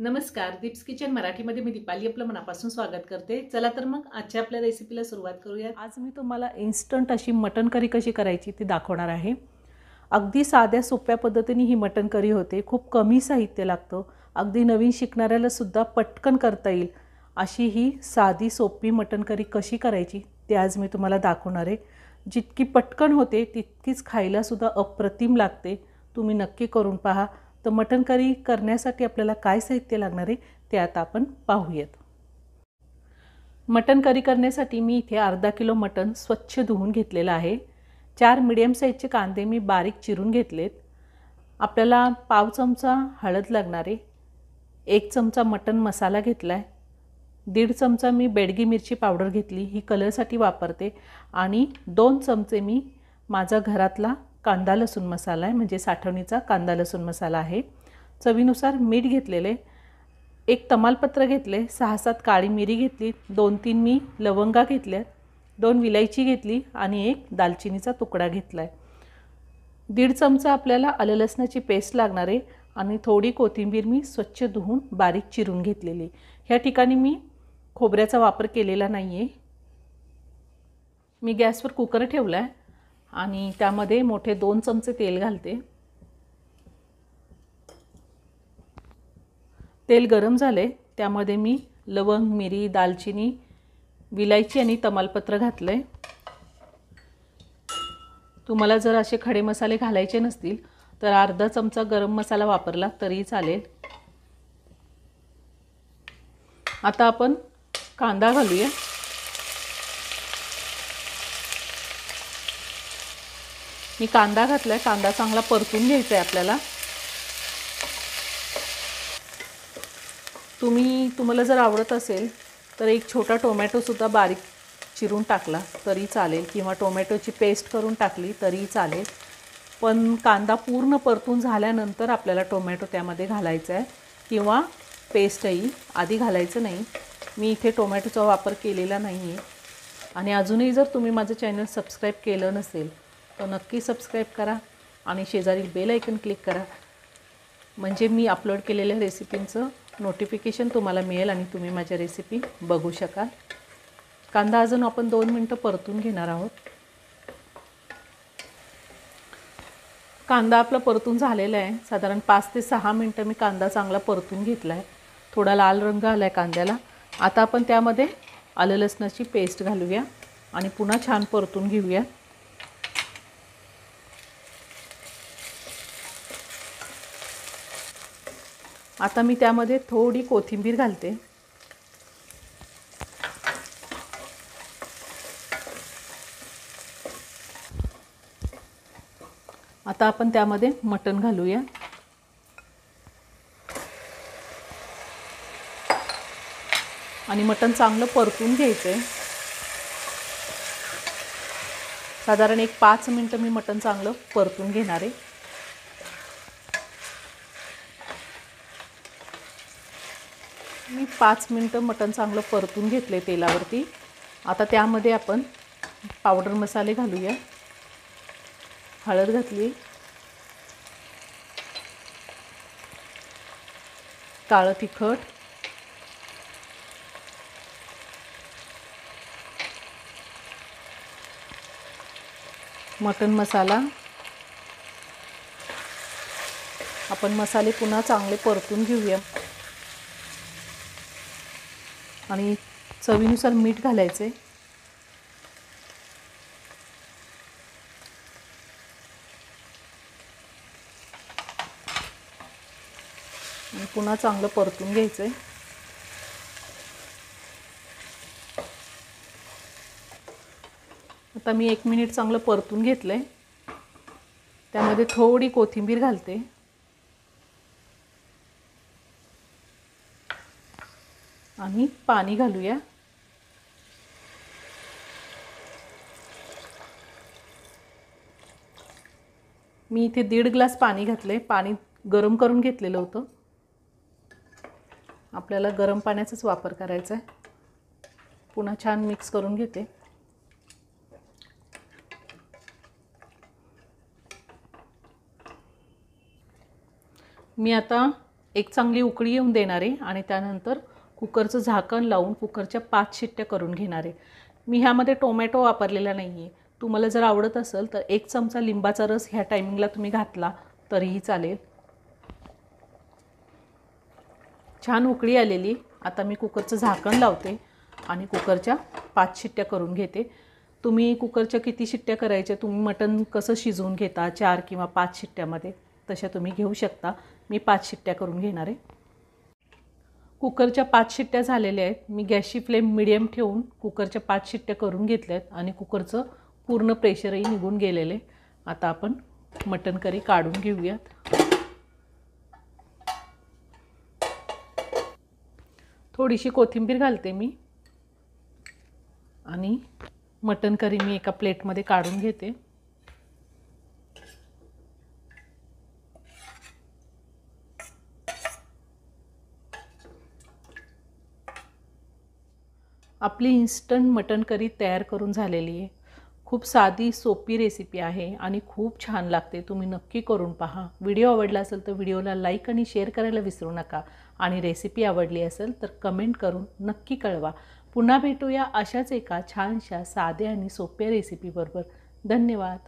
नमस्कार, दीप्स किचन मराठीमध्ये मी दीपाली आपलं मनापासून स्वागत करते। चला तर मग आजच्या आपल्या रेसिपीला सुरुवात करूया। आज मी तुम्हाला इन्स्टंट अशी मटन करी कशी करायची ती दाखवणार आहे। अगदी साध्या सोप्या पद्धतीने ही मटन करी होते। खूप कमी साहित्य लागतं। अगदी नवीन शिकणाऱ्याला सुद्धा पटकन करता येईल अशी ही साधी सोपी मटन करी कशी करायची ते आज मी तुम्हाला दाखवणार आहे। जितकी पटकन होते तितकीच खायला सुद्धा अप्रतिम लागते। तुम्ही नक्की करून पहा। तर मटन करी करण्यासाठी आपल्याला काय साहित्य लागणार आहे ते आता आपण पाहूयात। मटन करी करण्यासाठी मी इथे अर्धा किलो मटन स्वच्छ धुवून घेतलेला आहे। 4 मीडियम साईजचे कांदे मी बारीक चिरून घेतलेत। आपल्याला पाव चमचा हळद लागणार आहे। 1 चमचा मटन मसाला घेतलाय। 1.5 चमचा मी बेडगी मिरची पावडर घेतली, ही कलरसाठी वापरते। आणि 2 चमचे मी माझा घरातला कांदा लसूण मसाला आहे, म्हणजे साठवणीचा कांदा लसूण मसाला आहे। चवीनुसार मीठ घेतलेले। 1 तमालपत्र घेतले, 6-7 काळी मिरी घेतली, 2-3 मी लवंगा घेतल्या, 2 विलायची घेतली आणि 1 दालचिनीचा तुकडा घेतलाय। 1.5 चमचा आपल्याला आलं लसणाची पेस्ट लागणार आहे आणि थोडी कोथिंबीर मी स्वच्छ धुवून बारीक चिरून घेतलेली। ह्या ठिकाणी मी खोबऱ्याचा वापर केलेला नाहीये। मी गॅसवर कुकर ठेवलाय आणि त्यामध्ये मोठे 2 चमचे तेल घालते। तेल गरम झाले, त्यामध्ये मी लवंग, मिरी, दालचिनी, विलायची आणि तमालपत्र घातले। तुम्हाला जर असे खडे मसाले घालायचे नसतील तर अर्धा चमचा गरम मसाला वापरला तरी चालेल। आता आपण कांदा घालूया। मी कांदा घातलाय। कांदा चांगला परतून घ्यायचा आहे आपल्याला। तुम्हाला जर आवडत असेल तर 1 छोटा टोमॅटो सुद्धा बारीक चिरून टाकला तरी चालेल किंवा टोमॅटोची पेस्ट करून टाकली तरी चालेल। पण कांदा पूर्ण परतून झाल्यानंतर आपल्याला टोमॅटो त्यामध्ये घालायचा आहे किंवा पेस्टही आधी घालायचं नाही। मी इथे टोमॅटोचा वापर केलेला नाही आहे। आणि अजूनही जर तुम्ही माझं चॅनल सबस्क्राईब केलं नसेल तर नक्की सबस्क्राईब करा आणि शेजारी बेल आयकन क्लिक करा, म्हणजे मी अपलोड केलेल्या रेसिपींचं नोटिफिकेशन तुम्हाला मिळेल आणि तुम्ही माझ्या रेसिपी बघू शकाल। कांदा अजून आपण 2 मिनिटं परतून घेणार आहोत। कांदा आपला परतून झालेला आहे। साधारण 5 ते 6 मिनिटं मी कांदा चांगला परतून घेतला आहे। थोडा लाल रंग आला आहे कांद्याला। आता आपण त्यामध्ये आलं लसणाची पेस्ट घालूया आणि पुन्हा छान परतून घेऊया। आता मी त्यामध्ये थोडी कोथिंबीर घालते। आता आपण त्यामध्ये मटण घालूया। आणि मटण चांगलं परतून घ्यायचंय। साधारण 5 मिनिटं मी मटण चांगलं परतून घेणार आहे। मी 5 मिनिटं मटण चांगलं परतून घेतले तेलावरती। आता त्यामध्ये आपण पावडर मसाले घालूया। हळद घातली, काळं तिखट, मटन मसाला। आपण मसाले पुन्हा चांगले परतून घेऊया आणि चवीनुसार मीठ घालायचे। आणि पुन्हा चांगलं परतून घ्यायचंय। आता मी 1 मिनिट चांगलं परतून घेतलंय। त्यामध्ये थोडी कोथिंबीर घालते आणि पाणी घालूया। मी इथे 1.5 ग्लास पाणी घातले। पाणी गरम करून घेतलेलं होतं। आपल्याला गरम पाण्याचाच वापर करायचा आहे। पुन्हा छान मिक्स करून घेते। मी आता एक चांगली उकळी येऊन देणार आहे आणि त्यानंतर कुकरचं झाकण लावून कुकरच्या 5 शिट्ट्या करून घेणार आहे। मी ह्यामध्ये टोमॅटो वापरलेला नाही आहे। तुम्हाला जर आवडत असेल तर 1 चमचा लिंबाचा रस ह्या टायमिंगला तुम्ही घातला तरीही चालेल। छान उकळी आलेली। आता मी कुकरचं झाकण लावते आणि कुकरच्या 5 शिट्ट्या करून घेते। तुम्ही कुकरच्या किती शिट्ट्या करायच्या, तुम्ही मटण कसं शिजवून घेता 4 किंवा 5 शिट्ट्यामध्ये, तशा तुम्ही घेऊ शकता। मी 5 शिट्ट्या करून घेणार आहे। कुकरच्या 5 शिट्ट्या झालेल्या आहेत। मी गॅसची फ्लेम मीडियम ठेवून कुकरच्या 5 शिट्ट्या करून घेतल्यात आणि कुकरचं पूर्ण प्रेशरही निघून गेलेले। आता आपण मटण करी काढून घेऊयात। थोडीशी कोथिंबीर घालते मी आणि मटण करी मी एका प्लेटमध्ये काढून घेते। आपली इन्स्टंट मटण करी तयार करून झालेली आहे। खूप साधी सोपी रेसिपी आहे आणि खूप छान लागते। तुम्ही नक्की करून पहा। व्हिडिओ आवडला असेल तर व्हिडिओला लाईक आणि शेअर करायला विसरू नका आणि रेसिपी आवडली असेल तर कमेंट करून नक्की कळवा। पुन्हा भेटूया अशाच एका छानशा साध्या आणि सोप्या रेसिपीबरोबर। धन्यवाद।